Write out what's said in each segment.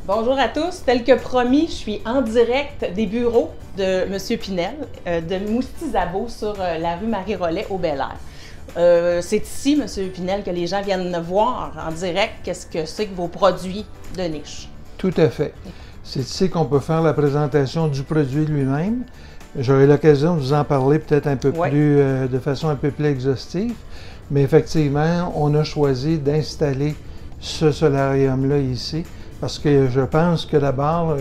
Bonjour à tous. Tel que promis, je suis en direct des bureaux de M. Pinel de Moustizabo sur la rue Marie-Rollet au Bel-Air. C'est ici, M. Pinel, que les gens viennent voir en direct qu'est-ce que c'est que vos produits de niche. Tout à fait. C'est ici qu'on peut faire la présentation du produit lui-même. J'aurai l'occasion de vous en parler peut-être un peu plus, de façon un peu plus exhaustive. Mais effectivement, on a choisi d'installer ce solarium-là ici parce que je pense que d'abord,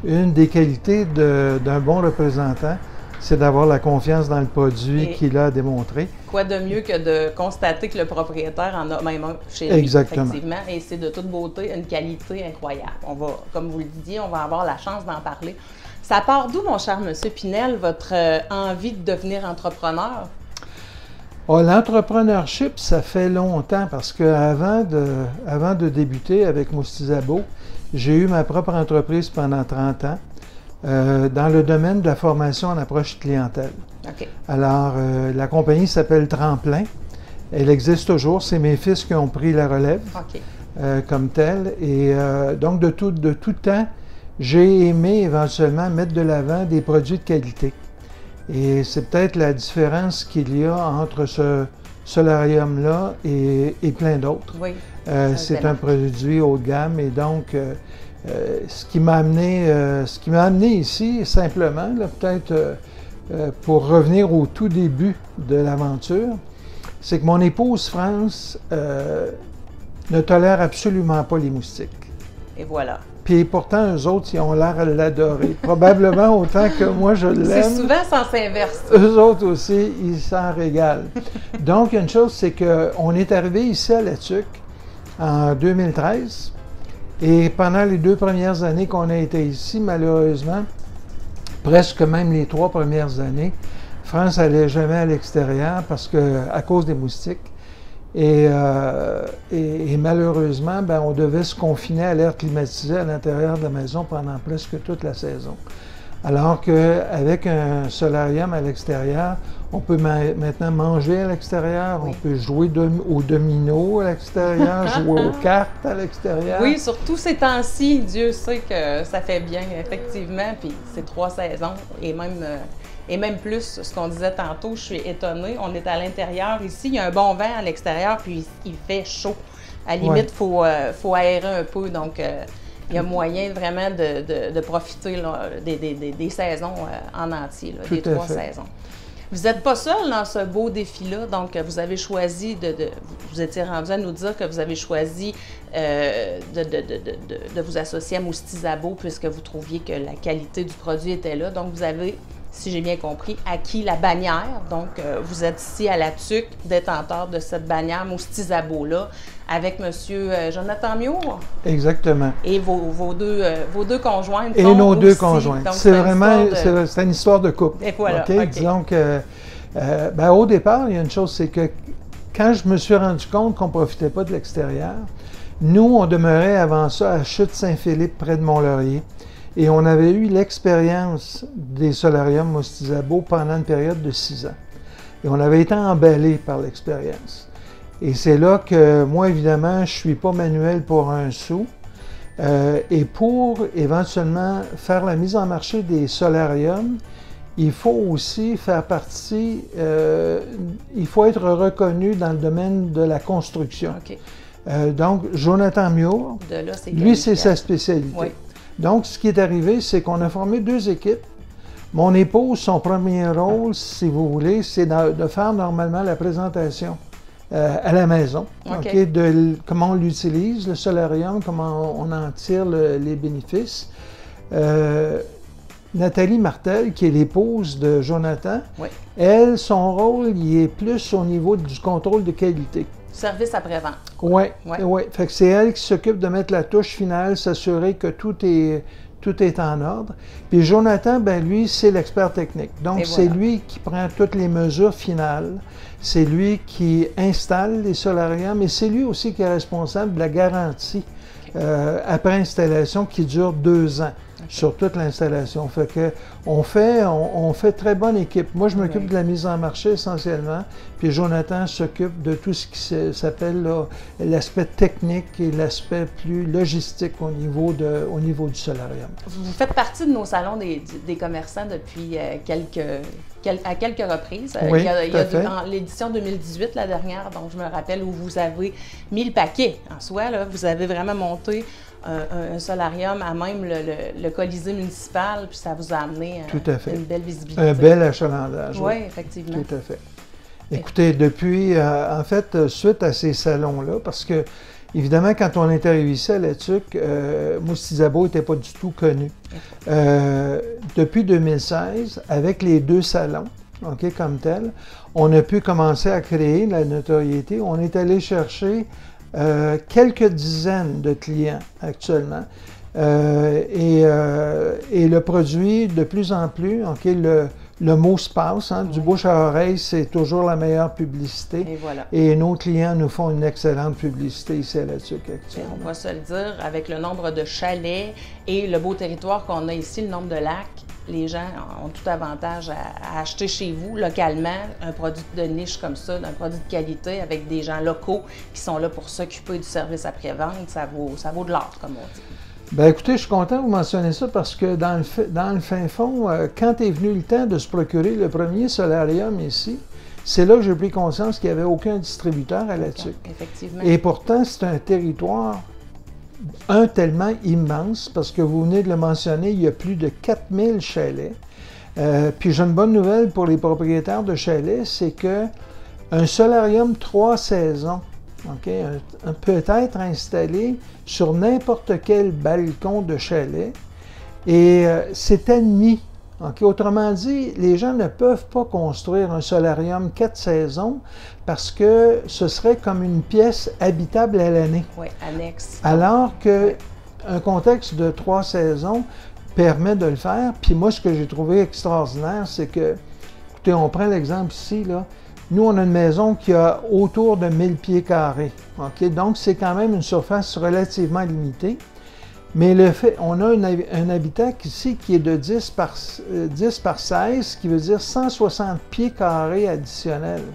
une des qualités d'un bon représentant, c'est d'avoir la confiance dans le produit qu'il a démontré. Quoi de mieux que de constater que le propriétaire en a même un chez lui. Exactement. Effectivement, et c'est de toute beauté, une qualité incroyable. On va, comme vous le disiez, on va avoir la chance d'en parler. Ça part d'où, mon cher M. Pinel, votre envie de devenir entrepreneur? Oh, l'entrepreneurship, ça fait longtemps parce qu'avant de débuter avec Moustizabo, j'ai eu ma propre entreprise pendant 30 ans dans le domaine de la formation en approche clientèle. Okay. Alors, la compagnie s'appelle Tremplin. Elle existe toujours. C'est mes fils qui ont pris la relève comme telle. Et donc, de tout temps, j'ai aimé éventuellement mettre de l'avant des produits de qualité. Et c'est peut-être la différence qu'il y a entre ce solarium-là et plein d'autres. Oui, c'est un produit haut de gamme et donc ce qui m'a amené ici, simplement, peut-être pour revenir au tout début de l'aventure, c'est que mon épouse France ne tolère absolument pas les moustiques. Et voilà. Puis pourtant, eux autres, ils ont l'air à l'adorer. Probablement autant que moi, je l'aime. C'est souvent sens inverse. Eux autres aussi, ils s'en régalent. Donc, une chose, c'est qu'on est arrivé ici à La Tuque en 2013. Et pendant les 2 premières années qu'on a été ici, malheureusement, presque même les 3 premières années, France n'allait jamais à l'extérieur à cause des moustiques. Et malheureusement, on devait se confiner à l'air climatisé à l'intérieur de la maison pendant presque toute la saison. Alors qu'avec un solarium à l'extérieur, on peut maintenant manger à l'extérieur, on peut jouer au domino à l'extérieur, jouer aux cartes à l'extérieur. Oui, surtout ces temps-ci, Dieu sait que ça fait bien, effectivement, puis c'est 3 saisons et même plus, ce qu'on disait tantôt, je suis étonnée. On est à l'intérieur ici, il y a un bon vent à l'extérieur, puis il fait chaud. À la limite, il faut aérer un peu, donc il y a moyen vraiment de profiter là, des saisons en entier, là, des 3 saisons. Vous n'êtes pas seul dans ce beau défi-là, donc vous avez choisi vous étiez rendu à nous dire que vous avez choisi de vous associer à Moustizabo puisque vous trouviez que la qualité du produit était là. Donc vous avez, si j'ai bien compris, acquis la bannière. Donc, vous êtes ici à La Tuque, détenteur de cette bannière Moustizabo-là, avec M. Jonathan Miour. Exactement. Et vos deux conjointes. Et nos 2 conjointes. C'est vraiment c'est une histoire de couple. Et voilà. Okay? Disons que, au départ, il y a une chose, c'est que quand je me suis rendu compte qu'on ne profitait pas de l'extérieur, nous, on demeurait avant ça à Chute-Saint-Philippe, près de Mont-Laurier. Et on avait eu l'expérience des solariums Moustizabo pendant une période de 6 ans. Et on avait été emballé par l'expérience. Et c'est là que moi, évidemment, je ne suis pas manuel pour un sou. Et pour éventuellement faire la mise en marché des solariums, il faut aussi faire partie, il faut être reconnu dans le domaine de la construction. Donc, Jonathan Miour, lui, c'est sa spécialité. Oui. Donc, ce qui est arrivé, c'est qu'on a formé 2 équipes. Mon épouse, son premier rôle, si vous voulez, c'est de faire normalement la présentation à la maison. De comment on l'utilise, le solarium, comment on en tire les bénéfices. Nathalie Martel, qui est l'épouse de Jonathan, elle, son rôle, il est plus au niveau du contrôle de qualité. Service après-vente. Oui. Fait que c'est elle qui s'occupe de mettre la touche finale, s'assurer que tout est en ordre. Puis Jonathan, lui, c'est l'expert technique. Donc, c'est lui qui prend toutes les mesures finales. C'est lui qui installe les solariums, mais c'est lui aussi qui est responsable de la garantie après installation qui dure 2 ans. sur toute l'installation. Fait que on fait très bonne équipe. Moi, je m'occupe de la mise en marché essentiellement, puis Jonathan s'occupe de tout ce qui s'appelle l'aspect technique et l'aspect plus logistique au niveau du solarium. Vous faites partie de nos salons des commerçants depuis à quelques reprises. Oui, il y a dans l'édition 2018, la dernière, dont je me rappelle, où vous avez mis le paquet en soi. Là, vous avez vraiment monté un solarium à même le Colisée municipal, puis ça vous a amené une belle visibilité. Un bel achalandage. Oui, effectivement. Tout à fait. Écoutez, depuis, en fait, suite à ces salons-là, parce que, évidemment, quand on est arrivé ici à La Tuque, Moustizabo n'était pas du tout connu. Depuis 2016, avec les 2 salons, OK, comme tel, on a pu commencer à créer la notoriété. On est allé chercher quelques dizaines de clients actuellement. Et le produit, de plus en plus, OK, le mot se passe, hein, du bouche à oreille, c'est toujours la meilleure publicité. Et voilà. Et nos clients nous font une excellente publicité ici à La Tuque actuellement. On va se le dire, avec le nombre de chalets et le beau territoire qu'on a ici, le nombre de lacs, les gens ont tout avantage à acheter chez vous, localement, un produit de niche comme ça, un produit de qualité, avec des gens locaux qui sont là pour s'occuper du service après-vente. Ça vaut de l'or, comme on dit. Bien, écoutez, je suis content que vous mentionniez ça parce que dans le fin fond, quand est venu le temps de se procurer le premier solarium ici, c'est là que j'ai pris conscience qu'il n'y avait aucun distributeur à La Tuque. Effectivement. Et pourtant, c'est un territoire, tellement immense, parce que vous venez de le mentionner, il y a plus de 4000 chalets. Puis j'ai une bonne nouvelle pour les propriétaires de chalets, c'est que un solarium 3 saisons, OK, peut être installé sur n'importe quel balcon de chalet et c'est admis. Okay? Autrement dit, les gens ne peuvent pas construire un solarium 4 saisons parce que ce serait comme une pièce habitable à l'année. Oui, annexe. Alors qu'un contexte de 3 saisons permet de le faire. Puis moi, ce que j'ai trouvé extraordinaire, c'est que, écoutez, on prend l'exemple ici, là. Nous, on a une maison qui a autour de 1000 pieds carrés. Okay? Donc, c'est quand même une surface relativement limitée. Mais on a un habitat ici qui est de 10 par 16, ce qui veut dire 160 pieds carrés additionnels.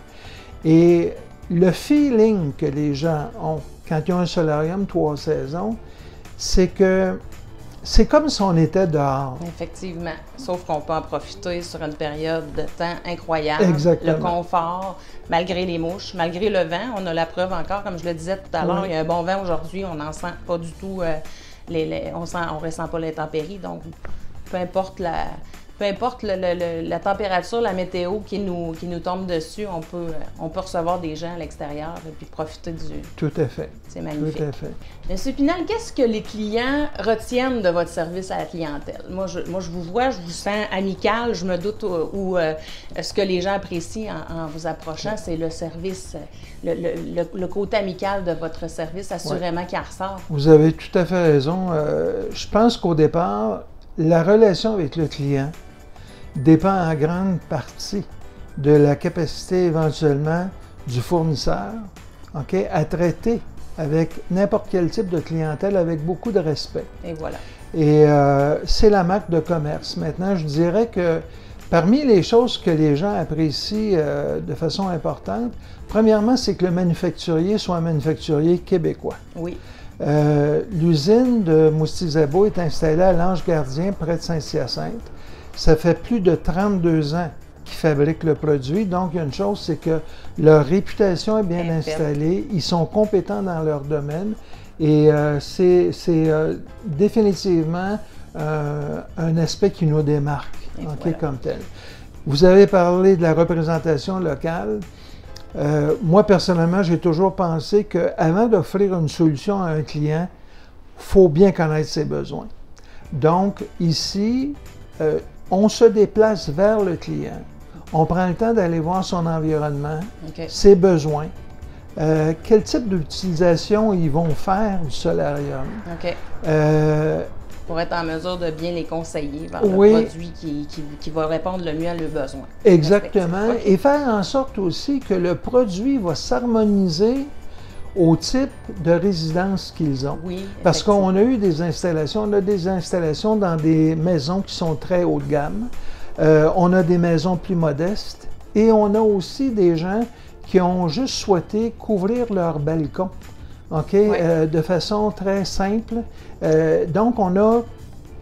Et le feeling que les gens ont quand ils ont un solarium 3 saisons, c'est que c'est comme si on était dehors. Effectivement. Sauf qu'on peut en profiter sur une période de temps incroyable. Exactement. Le confort, malgré les mouches, malgré le vent. On a la preuve encore, comme je le disais tout à l'heure, il y a un bon vent aujourd'hui. On n'en sent pas du tout, on ne ressent pas l'intempérie. Donc, peu importe la température, la météo qui nous tombe dessus, on peut recevoir des gens à l'extérieur et puis profiter du... Tout à fait. C'est magnifique. Tout à fait. Monsieur Pinal, qu'est-ce que les clients retiennent de votre service à la clientèle? Moi, je vous vois, je vous sens amical, je me doute où ce que les gens apprécient en vous approchant, c'est le service, le côté amical de votre service, assurément qui en ressort. Vous avez tout à fait raison. Je pense qu'au départ, la relation avec le client dépend en grande partie de la capacité éventuellement du fournisseur, okay, à traiter avec n'importe quel type de clientèle avec beaucoup de respect. Et voilà. Et c'est la marque de commerce. Maintenant, je dirais que parmi les choses que les gens apprécient de façon importante, premièrement, c'est que le manufacturier soit un manufacturier québécois. Oui. L'usine de Moustizabo est installée à l'Ange-Gardien, près de Saint-Hyacinthe. Ça fait plus de 32 ans qu'ils fabriquent le produit. Donc, il y a une chose, c'est que leur réputation est bien installée. Ils sont compétents dans leur domaine. Et c'est définitivement un aspect qui nous démarque, okay, comme tel. Vous avez parlé de la représentation locale. Moi, personnellement, j'ai toujours pensé qu'avant d'offrir une solution à un client, il faut bien connaître ses besoins. Donc, ici, on se déplace vers le client. On prend le temps d'aller voir son environnement, ses besoins, quel type d'utilisation ils vont faire du solarium. Pour être en mesure de bien les conseiller vers le produit qui va répondre le mieux à leurs besoins. Exactement. Et faire en sorte aussi que le produit va s'harmoniser au type de résidence qu'ils ont. Oui, parce qu'on a eu des installations, on a des installations dans des maisons qui sont très haut de gamme, on a des maisons plus modestes et on a aussi des gens qui ont juste souhaité couvrir leur balcon, OK, de façon très simple. Donc, on a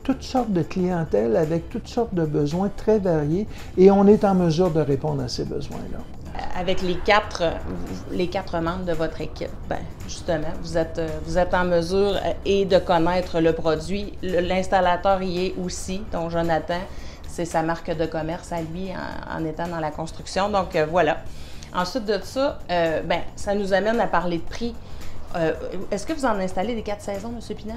toutes sortes de clientèles avec toutes sortes de besoins très variés et on est en mesure de répondre à ces besoins-là. Avec les quatre membres de votre équipe, ben, justement, vous êtes en mesure et de connaître le produit. L'installateur y est aussi, donc Jonathan, c'est sa marque de commerce à lui en étant dans la construction. Donc, voilà. Ensuite de ça, ben, ça nous amène à parler de prix. Est-ce que vous en installez des 4 saisons, M. Pinard?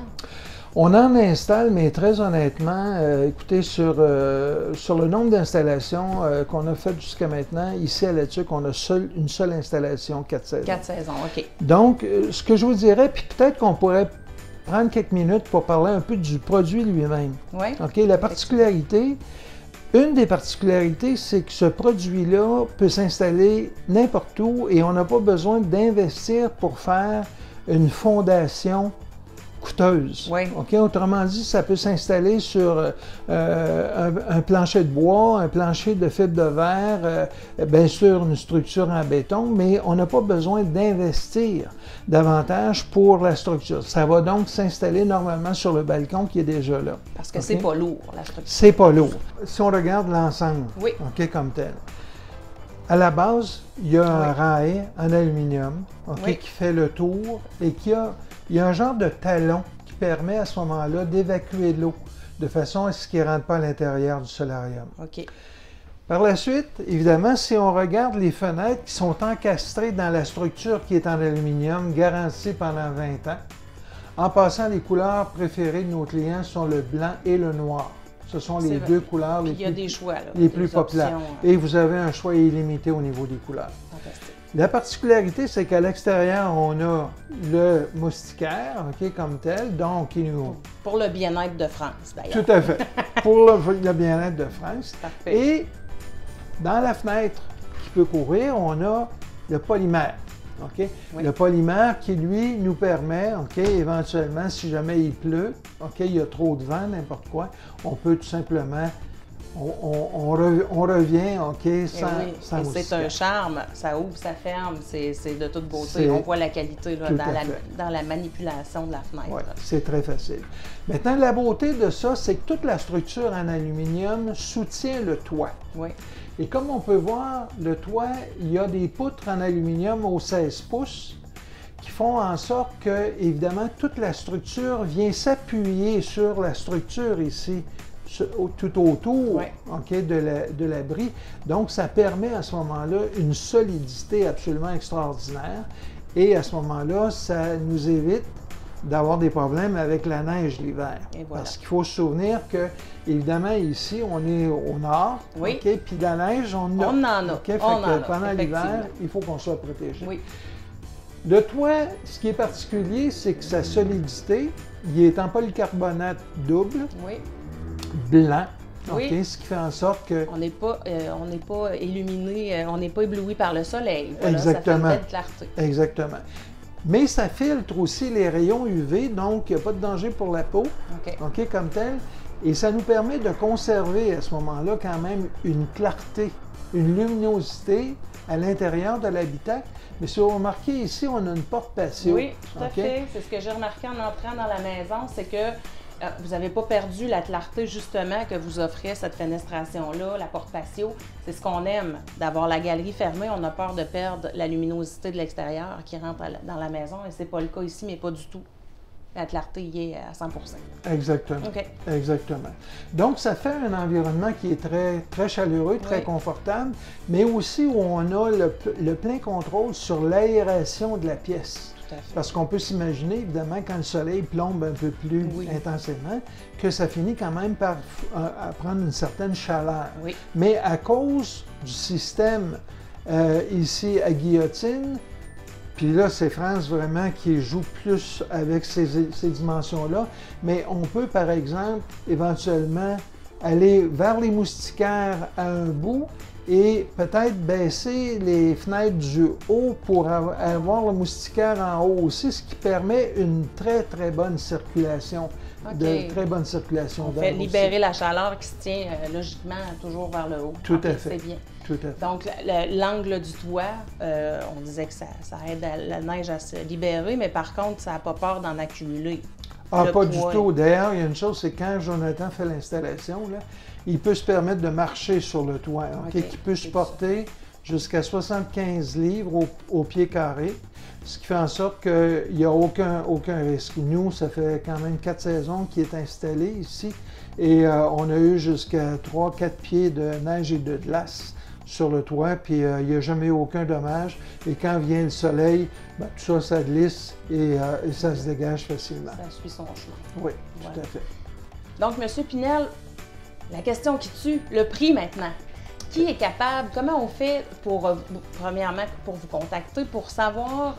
On en installe, mais très honnêtement, écoutez, sur le nombre d'installations qu'on a faites jusqu'à maintenant, ici à La Tuque, on a une seule installation, 4 saisons. 4 saisons, OK. Donc, ce que je vous dirais, puis peut-être qu'on pourrait prendre quelques minutes pour parler un peu du produit lui-même. Oui. OK, la particularité, une des particularités, c'est que ce produit-là peut s'installer n'importe où et on n'a pas besoin d'investir pour faire une fondation coûteuse. Oui. OK? Autrement dit, ça peut s'installer sur un plancher de bois, un plancher de fibre de verre, bien sûr une structure en béton, mais on n'a pas besoin d'investir davantage pour la structure. Ça va donc s'installer normalement sur le balcon qui est déjà là. Parce que c'est pas lourd, la structure. C'est pas lourd. Si on regarde l'ensemble, oui. OK, comme tel, à la base, il y a un rail en aluminium, OK, qui fait le tour et il y a un genre de talon qui permet à ce moment-là d'évacuer l'eau de façon à ce qu'il ne rentre pas à l'intérieur du solarium. OK. Par la suite, évidemment, si on regarde les fenêtres qui sont encastrées dans la structure qui est en aluminium, garantie pendant 20 ans, en passant, les couleurs préférées de nos clients sont le blanc et le noir. Ce sont les deux couleurs les plus populaires. Et vous avez un choix illimité au niveau des couleurs. Fantastique. La particularité, c'est qu'à l'extérieur, on a le moustiquaire, OK, comme tel, donc il nous... Pour le bien-être de France, d'ailleurs. Tout à fait. Pour le bien-être de France. Parfait. Et dans la fenêtre qui peut couvrir, on a le polymère. OK? Oui. Le polymère qui, lui, nous permet, OK, éventuellement, si jamais il pleut, OK, il y a trop de vent, n'importe quoi, on peut tout simplement, on revient, OK, sans c'est un charme, ça ouvre, ça ferme, c'est de toute beauté. On voit la qualité là, dans la manipulation de la fenêtre. Oui, c'est très facile. Maintenant, la beauté de ça, c'est que toute la structure en aluminium soutient le toit. Oui. Et comme on peut voir, le toit, il y a des poutres en aluminium aux 16 pouces qui font en sorte que, évidemment, toute la structure vient s'appuyer sur la structure ici, tout autour OK, de l'abri. Donc, ça permet à ce moment-là une solidité absolument extraordinaire. Et à ce moment-là, ça nous évite d'avoir des problèmes avec la neige l'hiver. Voilà. Parce qu'il faut se souvenir que, évidemment, ici, on est au nord, OK, puis la neige, on en a. Okay? Pendant l'hiver, il faut qu'on soit protégé. Oui. Le toit, ce qui est particulier, c'est que sa solidité, il est en polycarbonate double, blanc, okay, ce qui fait en sorte que... On n'est pas illuminé, on n'est pas ébloui par le soleil. Voilà, exactement. Ça fait une belle clarté. Exactement. Mais ça filtre aussi les rayons UV, donc il n'y a pas de danger pour la peau, OK, comme tel. Et ça nous permet de conserver à ce moment-là quand même une clarté, une luminosité à l'intérieur de l'habitacle. Mais si vous remarquez ici, on a une porte patio. Oui, tout à fait. C'est ce que j'ai remarqué en entrant dans la maison, c'est que vous n'avez pas perdu la clarté justement que vous offrait cette fenestration-là, la porte patio. C'est ce qu'on aime, d'avoir la galerie fermée. On a peur de perdre la luminosité de l'extérieur qui rentre dans la maison et c'est pas le cas ici, mais pas du tout. La clarté y est à 100 %. Exactement. Exactement. Donc, ça fait un environnement qui est très, très chaleureux, très confortable, mais aussi où on a le plein contrôle sur l'aération de la pièce. Parce qu'on peut s'imaginer, évidemment, quand le soleil plombe un peu plus intensément, que ça finit quand même par prendre une certaine chaleur. Oui. Mais à cause du système ici à guillotine, puis là, c'est France vraiment qui joue plus avec ces dimensions-là, mais on peut, par exemple, éventuellement aller vers les moustiquaires à un bout et peut-être baisser les fenêtres du haut pour avoir le moustiquaire en haut aussi, ce qui permet une très, très bonne circulation, de très bonne circulation d'air. On fait libérer la chaleur qui se tient logiquement toujours vers le haut. Tout à fait. C'est bien. Tout à fait. Donc, l'angle du toit, on disait que ça aide la neige à se libérer, mais par contre, ça n'a pas peur d'en accumuler. Ah, pas du tout. D'ailleurs, il y a une chose, c'est quand Jonathan fait l'installation, il peut se permettre de marcher sur le toit, qui peut supporter jusqu'à 75 livres au pied carré, ce qui fait en sorte qu'il n'y a aucun risque. Nous, ça fait quand même 4 saisons qu'il est installé ici et on a eu jusqu'à 3-4 pieds de neige et de glace sur le toit, puis il n'y a jamais eu aucun dommage. Et quand vient le soleil, bien, tout ça, ça glisse et ça se dégage facilement. Ça suit son chemin. Oui, tout à fait. Donc, M. Pinel, la question qui tue, le prix maintenant. Qui est capable, comment on fait pour, premièrement, pour vous contacter, pour savoir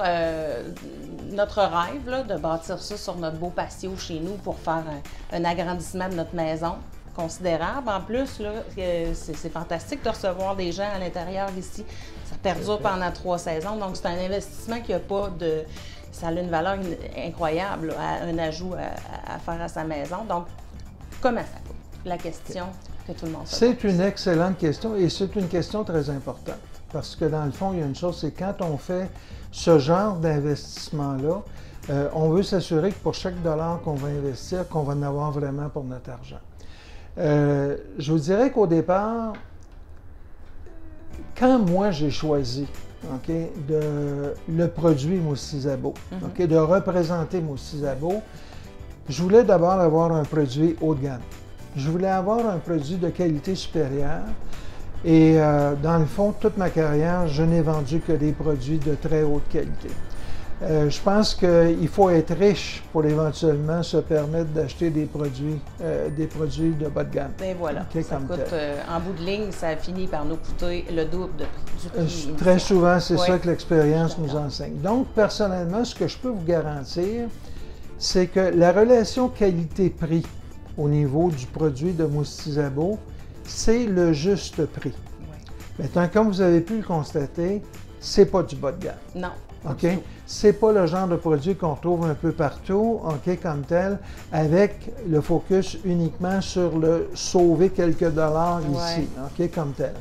notre rêve là, de bâtir ça sur notre beau patio chez nous pour faire un agrandissement de notre maison considérable. En plus, c'est fantastique de recevoir des gens à l'intérieur ici. Ça perdure pendant 3 saisons, donc c'est un investissement qui n'a pas de... Ça a une valeur incroyable, là, un ajout à faire à sa maison. Donc, comment ça coûte? La question que tout le monde se pose. C'est une excellente question et c'est une question très importante. Parce que dans le fond, il y a une chose, c'est quand on fait ce genre d'investissement-là, on veut s'assurer que pour chaque dollar qu'on va investir, qu'on va en avoir vraiment pour notre argent. Je vous dirais qu'au départ, quand moi j'ai choisi le produit Mousty-Isabeau, de représenter Mousty-Isabeau, je voulais d'abord avoir un produit haut de gamme. Je voulais avoir un produit de qualité supérieure et dans le fond, toute ma carrière, je n'ai vendu que des produits de très haute qualité. Je pense qu'il faut être riche pour éventuellement se permettre d'acheter des produits de bas de gamme. Et voilà, ça coûte, en bout de ligne, ça finit par nous coûter le double du prix. Très souvent, c'est ça que l'expérience nous enseigne. Donc, personnellement, ce que je peux vous garantir, c'est que la relation qualité-prix au niveau du produit de Mousty-Isabeau, c'est le juste prix. Oui. Maintenant, comme vous avez pu le constater, c'est pas du bas de gamme. Non. OK? C'est pas le genre de produit qu'on trouve un peu partout, OK, comme tel, avec le focus uniquement sur le sauver quelques dollars ici, OK, comme tel.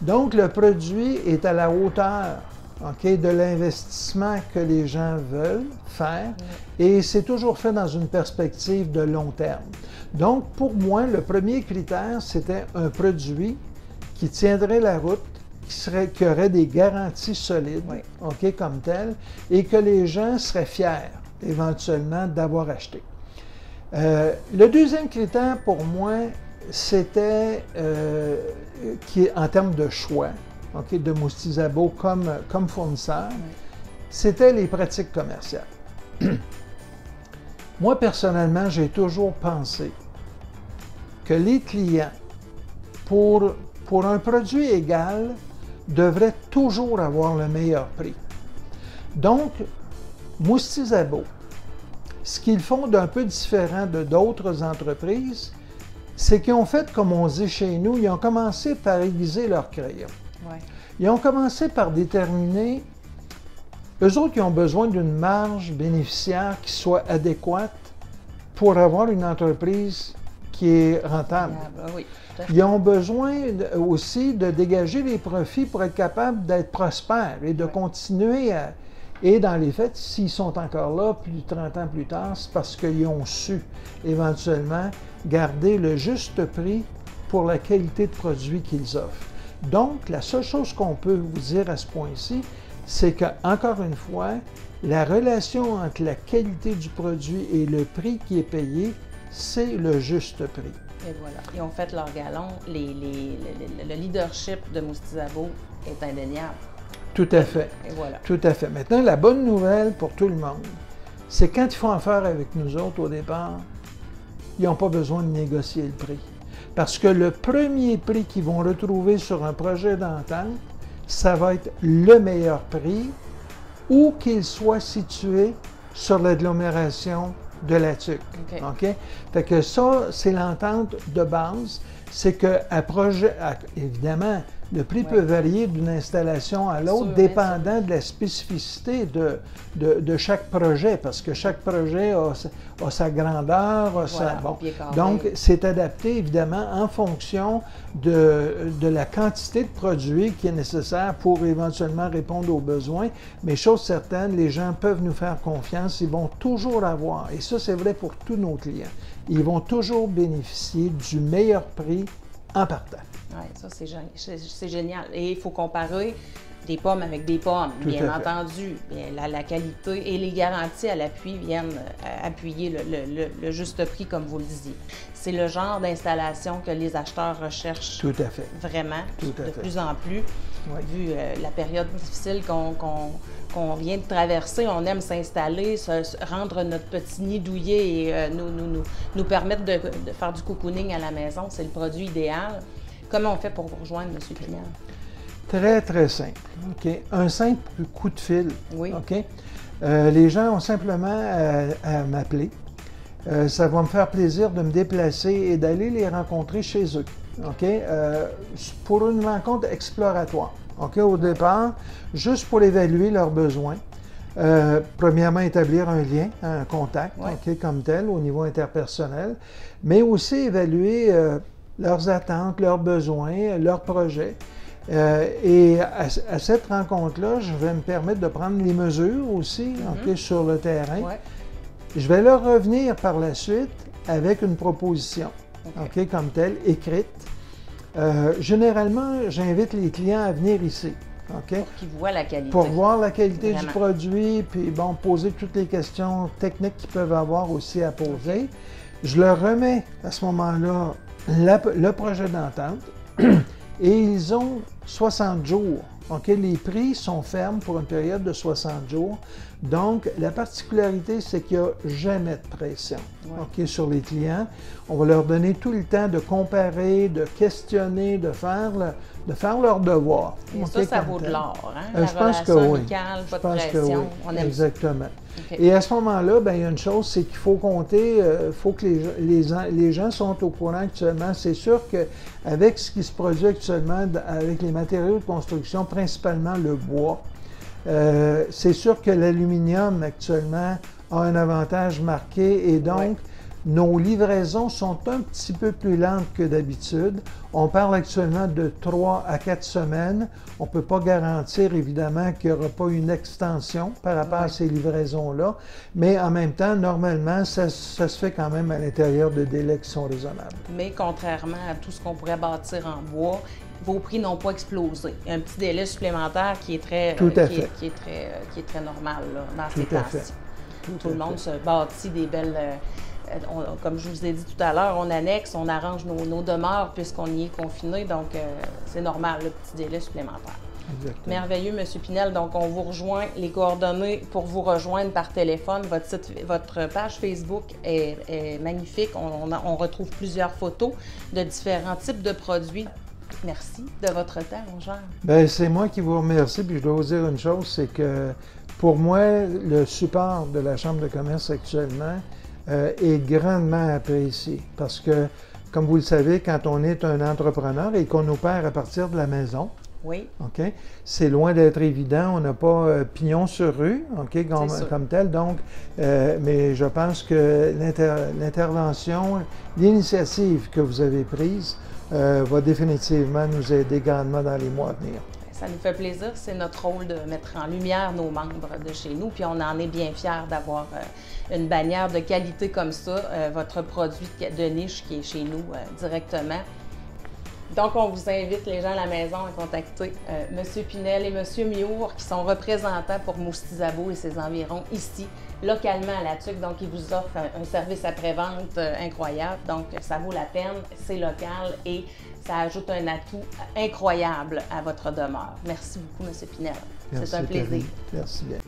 Donc, le produit est à la hauteur, OK, de l'investissement que les gens veulent faire et c'est toujours fait dans une perspective de long terme. Donc, pour moi, le premier critère, c'était un produit qui tiendrait la route, qui aurait des garanties solides, OK, comme tel, et que les gens seraient fiers, éventuellement, d'avoir acheté. Le deuxième critère, pour moi, c'était, en termes de choix, OK, de Mousty-Isabeau comme fournisseur, c'était les pratiques commerciales. Moi, personnellement, j'ai toujours pensé que les clients, pour un produit égal, devraient toujours avoir le meilleur prix. Donc, Mousty-Isabeau, ce qu'ils font d'un peu différent de d'autres entreprises, c'est qu'ils ont fait, comme on dit chez nous, ils ont commencé par aiguiser leur crayon. Ouais. Ils ont commencé par déterminer, eux autres, ils ont besoin d'une marge bénéficiaire qui soit adéquate pour avoir une entreprise qui est rentable. Oui. Ils ont besoin aussi de dégager les profits pour être capables d'être prospères et de continuer à... Et dans les faits, s'ils sont encore là plus de 30 ans plus tard, c'est parce qu'ils ont su éventuellement garder le juste prix pour la qualité de produit qu'ils offrent. Donc, la seule chose qu'on peut vous dire à ce point-ci, c'est que, encore une fois, la relation entre la qualité du produit et le prix qui est payé, c'est le juste prix. Et voilà. Ils ont fait leur galon. Le leadership de Mousty-Isabeau est indéniable. Tout à fait. Et voilà. Tout à fait. Maintenant, la bonne nouvelle pour tout le monde, c'est quand ils font affaire avec nous autres au départ, ils n'ont pas besoin de négocier le prix. Parce que le premier prix qu'ils vont retrouver sur un projet d'entente, ça va être le meilleur prix, où qu'il soit situé sur l'agglomération de la TUC. OK? Fait que ça, c'est l'entente de base. C'est que, évidemment, Le prix peut varier d'une installation à l'autre, dépendant de la spécificité de chaque projet, parce que chaque projet a sa grandeur, donc c'est adapté évidemment en fonction de la quantité de produits qui est nécessaire pour éventuellement répondre aux besoins. Mais chose certaine, les gens peuvent nous faire confiance, ils vont toujours avoir, et ça c'est vrai pour tous nos clients, ils vont toujours bénéficier du meilleur prix en partant. Oui, ça c'est génial. Et il faut comparer des pommes avec des pommes, bien entendu. La qualité et les garanties à l'appui viennent appuyer le juste prix, comme vous le disiez. C'est le genre d'installation que les acheteurs recherchent vraiment de plus en plus. Oui. Vu la période difficile qu'on vient de traverser, on aime s'installer, rendre notre petit nid douillet et nous permettre de faire du cocooning à la maison. C'est le produit idéal. Comment on fait pour vous rejoindre, M. Pinel? Très, très simple. Okay. Un simple coup de fil. Oui. Okay? Les gens ont simplement à m'appeler. Ça va me faire plaisir de me déplacer et d'aller les rencontrer chez eux. Okay? Pour une rencontre exploratoire. Okay? Au départ, juste pour évaluer leurs besoins. Premièrement, établir un lien, un contact, comme tel, au niveau interpersonnel, mais aussi évaluer leurs attentes, leurs besoins, leurs projets. Et à cette rencontre-là, je vais me permettre de prendre les mesures aussi sur le terrain. Ouais. Je vais leur revenir par la suite avec une proposition, comme telle, écrite. Généralement, j'invite les clients à venir ici. Pour qu'ils voient la qualité. Pour voir la qualité du produit, puis bon, poser toutes les questions techniques qu'ils peuvent avoir aussi à poser. Je leur remets à ce moment-là le projet d'entente et ils ont 60 jours. Les prix sont fermes pour une période de 60 jours. Donc, la particularité, c'est qu'il n'y a jamais de pression sur les clients. On va leur donner tout le temps de comparer, de questionner, de faire leur devoir. Et ça vaut de l'or. Hein? Je pense que oui. Amicale, pas de pression. On aime exactement. Et à ce moment-là, il y a une chose, c'est qu'il faut compter, il faut que les gens sont au courant actuellement. C'est sûr qu'avec ce qui se produit actuellement, avec les matériaux de construction, principalement le bois, c'est sûr que l'aluminium actuellement a un avantage marqué et donc nos livraisons sont un petit peu plus lentes que d'habitude. On parle actuellement de 3 à 4 semaines. On ne peut pas garantir évidemment qu'il n'y aura pas une extension par rapport à ces livraisons-là, mais en même temps, normalement, ça se fait quand même à l'intérieur de délais qui sont raisonnables. Mais contrairement à tout ce qu'on pourrait bâtir en bois, vos prix n'ont pas explosé. Il y a un petit délai supplémentaire qui est très normal là, dans ces temps-ci. Tout le monde se bâtit des belles... comme je vous ai dit tout à l'heure, on annexe, on arrange nos demeures puisqu'on y est confiné, donc c'est normal, le petit délai supplémentaire. Exactement. Merveilleux, M. Pinel. Donc, on vous rejoint, les coordonnées pour vous rejoindre par téléphone. Votre page Facebook est magnifique. On retrouve plusieurs photos de différents types de produits. Merci de votre temps, mon cher. Bien, c'est moi qui vous remercie. Puis je dois vous dire une chose, c'est que pour moi, le support de la Chambre de commerce actuellement est grandement apprécié. Parce que, comme vous le savez, quand on est un entrepreneur et qu'on opère à partir de la maison, c'est loin d'être évident. On n'a pas pignon sur rue, comme tel. Donc, mais je pense que l'intervention, l'initiative que vous avez prise va définitivement nous aider grandement dans les mois à venir. Ça nous fait plaisir. C'est notre rôle de mettre en lumière nos membres de chez nous. Puis on en est bien fiers d'avoir une bannière de qualité comme ça, votre produit de niche qui est chez nous directement. Donc, on vous invite, les gens à la maison, à contacter M. Pinel et M. Miour, qui sont représentants pour Mouches-Isabeau et ses environs ici, localement à La Tuque. Donc, ils vous offrent un service après-vente incroyable. Donc, ça vaut la peine, c'est local et ça ajoute un atout incroyable à votre demeure. Merci beaucoup, M. Pinel. C'est un plaisir. Merci bien.